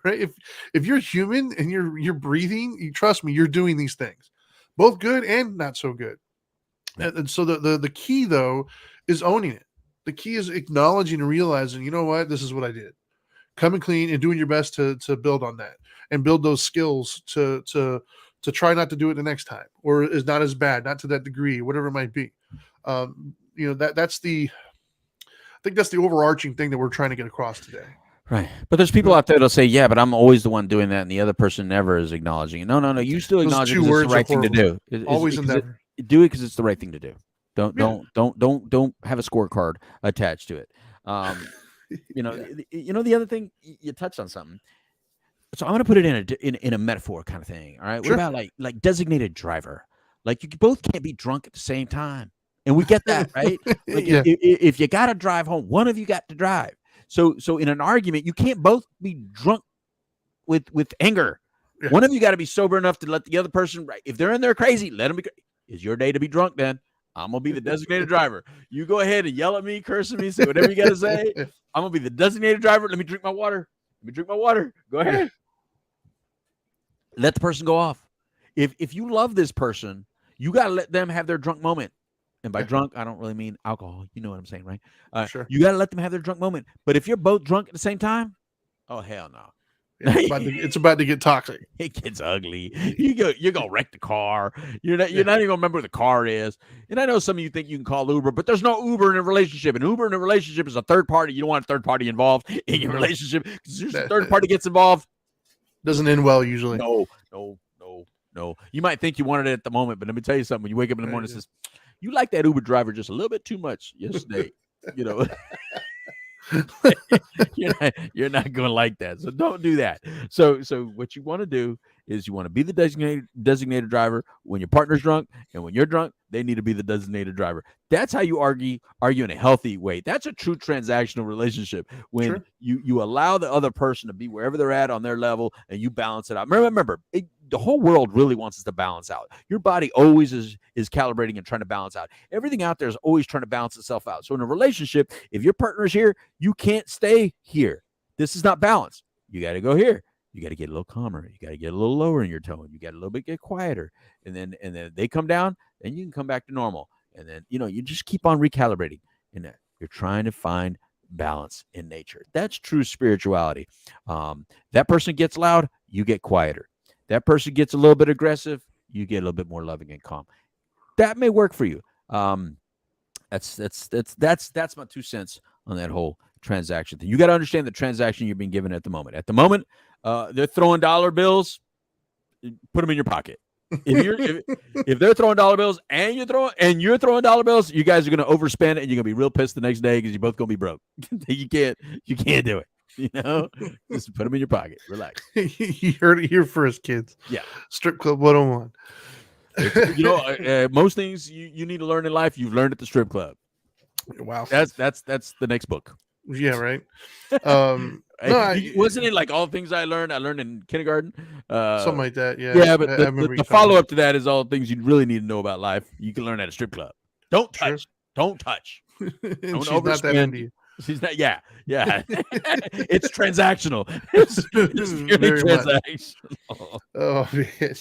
right? If you're human and you're breathing, you trust me, you're doing these things, both good and not so good. And so the key, though, is owning it. The key is acknowledging and realizing, you know what, this is what I did. Coming clean and doing your best to build on that and build those skills to try not to do it the next time, or is not as bad, not to that degree, whatever it might be. I think that's the overarching thing that we're trying to get across today. Right. But there's people out there that'll say, yeah, but I'm always the one doing that, and the other person never is acknowledging it. No. You still acknowledge it because it's the right thing to do. Always and never. Do it because it's the right thing to do. Don't have a scorecard attached to it. The other thing, you touched on something. So I'm going to put it in a metaphor kind of thing. All right. Sure. What about like designated driver? Like, you both can't be drunk at the same time. And we get that, right? Like, if you got to drive home, one of you got to drive. So in an argument, you can't both be drunk with anger. Yeah. One of you got to be sober enough to let the other person. If they're in there crazy, let them be. It's your day to be drunk. Then I'm gonna be the designated driver. You go ahead and yell at me, curse at me, say whatever you got to say. I'm gonna be the designated driver. Let me drink my water. Go ahead. Let the person go off. If you love this person, you got to let them have their drunk moment. And by drunk, I don't really mean alcohol. You know what I'm saying, right? Sure. You got to let them have their drunk moment. But if you're both drunk at the same time, oh hell no. It's about to get toxic. It gets ugly. You're gonna wreck the car. You're not even gonna remember where the car is. And I know some of you think you can call Uber, but there's no Uber in a relationship. And Uber in a relationship is a third party. You don't want a third party involved in your relationship because there's a third party gets involved. Doesn't end well usually. No. You might think you wanted it at the moment, but let me tell you something. When you wake up in the morning, it says, you like that Uber driver just a little bit too much yesterday. You're not going to like that. So don't do that. So what you want to do is you want to be the designated driver when your partner's drunk, and when you're drunk, they need to be the designated driver. That's how you argue in a healthy way. That's a true transactional relationship when you allow the other person to be wherever they're at on their level and you balance it out. Remember, the whole world really wants us to balance out. Your body always is calibrating and trying to balance out. Everything out there is always trying to balance itself out. So in a relationship, if your partner is here, you can't stay here. This is not balance. You got to go here. You got to get a little calmer. You got to get a little lower in your tone. You got to a little bit get quieter. And then they come down, and you can come back to normal. And then, you just keep on recalibrating. And you're trying to find balance in nature. That's true spirituality. That person gets loud, you get quieter. That person gets a little bit aggressive, you get a little bit more loving and calm. That may work for you. That's my 2 cents on that whole transaction thing. You got to understand the transaction you're being given at the moment. At the moment, they're throwing dollar bills. Put them in your pocket. If they're throwing dollar bills and you're throwing dollar bills, you guys are going to overspend and you're going to be real pissed the next day because you're both going to be broke. You can't do it. Just put them in your pocket. Relax. You heard it here first, kids. Yeah. Strip Club 101. Most things you need to learn in life, you've learned at the strip club. Wow. That's the next book. Yeah, right. Wasn't it like all things I learned in kindergarten? Something like that. Yeah. Yeah, but the follow up to that is all things you really need to know about life. You can learn at a strip club. Don't touch. Sure. Don't touch. Don't She's overspend. not that into you. She's not. Yeah. It's transactional. It's purely transactional. Oh man.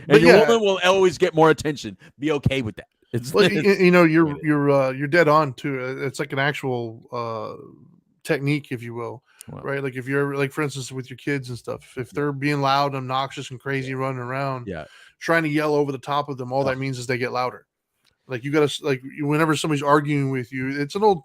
And your woman will always get more attention. Be okay with that. You're dead on too. It's like an actual technique, if you will. Wow. Right? Like if you're like, for instance, with your kids and stuff, if they're being loud, obnoxious, and crazy, running around, trying to yell over the top of them, all that means is they get louder. Like you gotta, like, whenever somebody's arguing with you, it's an old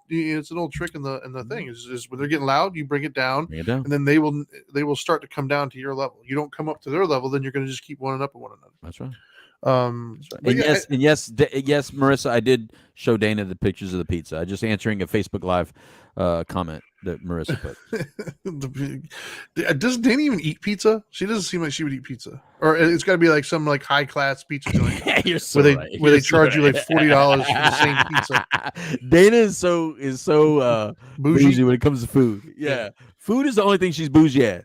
trick in the thing is when they're getting loud, you bring it down, and then they will start to come down to your level. You don't come up to their level, then you're going to just keep one up at one another. That's right. And yes, Marissa, I did show Dana the pictures of the pizza. I just answering a Facebook Live comment that Marissa put. Does Dana even eat pizza? She doesn't seem like she would eat pizza, or it's got to be like some like high class pizza joint where they charge you like $40 for the same pizza. Dana is so bougie when it comes to food. Yeah, food is the only thing she's bougie at.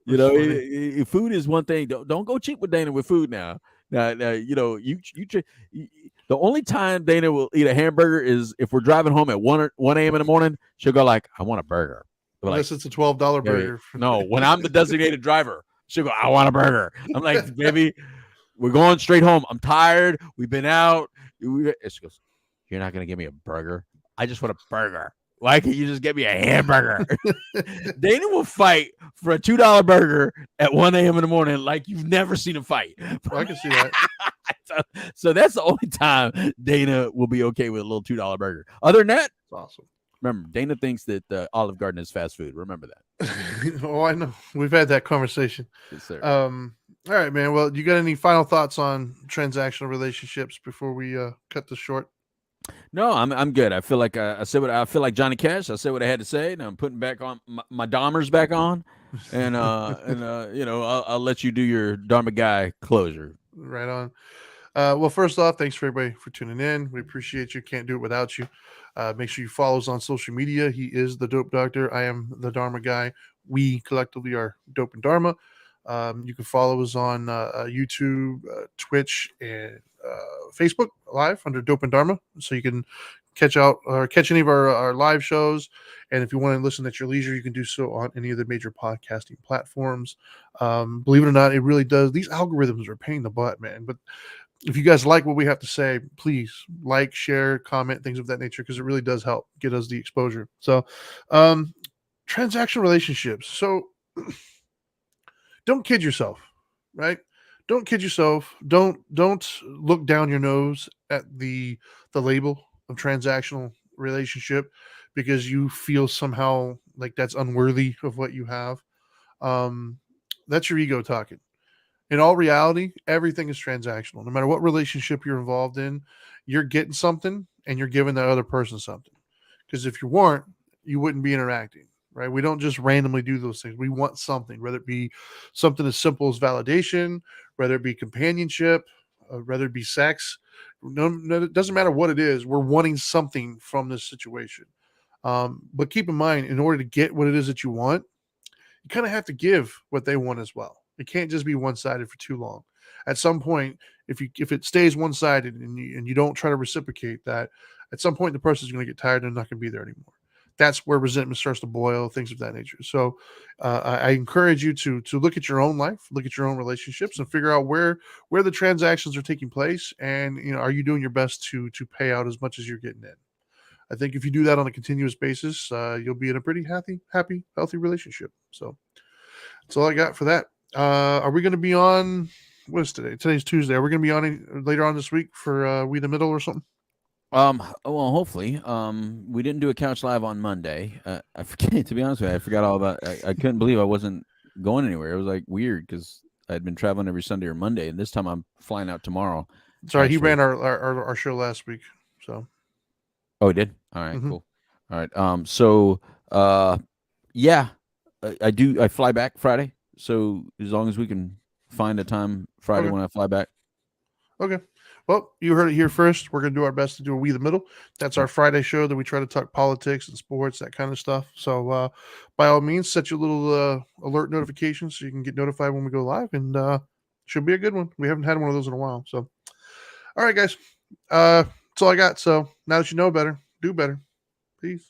Food is one thing. Don't go cheap with Dana with food now. Now, the only time Dana will eat a hamburger is if we're driving home at 1 a.m. in the morning. She'll go like, "I want a burger." Unless it's a $12 burger. No, when I'm the designated driver, she'll go, "I want a burger." I'm like, "Baby, we're going straight home. I'm tired. We've been out." She goes, "You're not gonna give me a burger? I just want a burger. Why can't you just get me a hamburger?" Dana will fight for a $2 burger at 1 a.m. in the morning like you've never seen him fight. Well, I can see that. So that's the only time Dana will be okay with a little $2 burger. Other than that, that's awesome. Remember, Dana thinks that Olive Garden is fast food. Remember that. Oh, I know. We've had that conversation. Yes, sir. All right, man. Well, you got any final thoughts on transactional relationships before we cut this short? No, I'm good. I feel like I feel like Johnny Cash. I said what I had to say, and I'm putting back on my Dahmers back on, and I'll let you do your Dharma guy closure. Right on. Well, first off, thanks for everybody for tuning in. We appreciate you. Can't do it without you. Make sure you follow us on social media. He is the Dope Doctor. I am the Dharma Guy. We collectively are Dope and Dharma. You can follow us on YouTube, Twitch, and Facebook Live under Dope and Dharma, so you can catch any of our live shows. And if you want to listen at your leisure, you can do so on any of the major podcasting platforms. Believe it or not, it really does. These algorithms are a pain in the butt, man. But if you guys like what we have to say, please like, share, comment, things of that nature, because it really does help get us the exposure. So, transactional relationships. So, don't kid yourself, right? Don't kid yourself. Don't look down your nose at the label of transactional relationship because you feel somehow like that's unworthy of what you have. That's your ego talking. In all reality, everything is transactional. No matter what relationship you're involved in, you're getting something and you're giving that other person something. Because if you weren't, you wouldn't be interacting, right? We don't just randomly do those things. We want something, whether it be something as simple as validation, whether it be companionship, whether it be sex. No, it doesn't matter what it is. We're wanting something from this situation. But keep in mind, in order to get what it is that you want, you kind of have to give what they want as well. It can't just be one-sided for too long. At some point, if it stays one-sided and you don't try to reciprocate that, at some point the person's going to get tired and not going to be there anymore. That's where resentment starts to boil, things of that nature. So I encourage you to look at your own life, look at your own relationships, and figure out where the transactions are taking place, and are you doing your best to pay out as much as you're getting in. I think if you do that on a continuous basis, you'll be in a pretty happy, healthy relationship. So that's all I got for that. Are we going to be on? What is today? Today's Tuesday. Are we going to be on later on this week for We the Middle or something? Well, hopefully. We didn't do a couch live on Monday. I forget, to be honest with you, I forgot all about. I couldn't believe I wasn't going anywhere. It was like weird because I'd been traveling every Sunday or Monday, and this time I'm flying out tomorrow. Sorry, he Actually. ran our show last week. So. Oh, he did. All right, Mhm. cool. All right. So, yeah, I do. I fly back Friday. So as long as we can find a time Friday Okay. when I fly back. Okay. Well, you heard it here first. We're going to do our best to do a We the Middle. That's our Friday show that we try to talk politics and sports, that kind of stuff. So, by all means, set your little alert notifications so you can get notified when we go live, and should be a good one. We haven't had one of those in a while. So, all right, guys. That's all I got. So now that you know better, do better. Peace.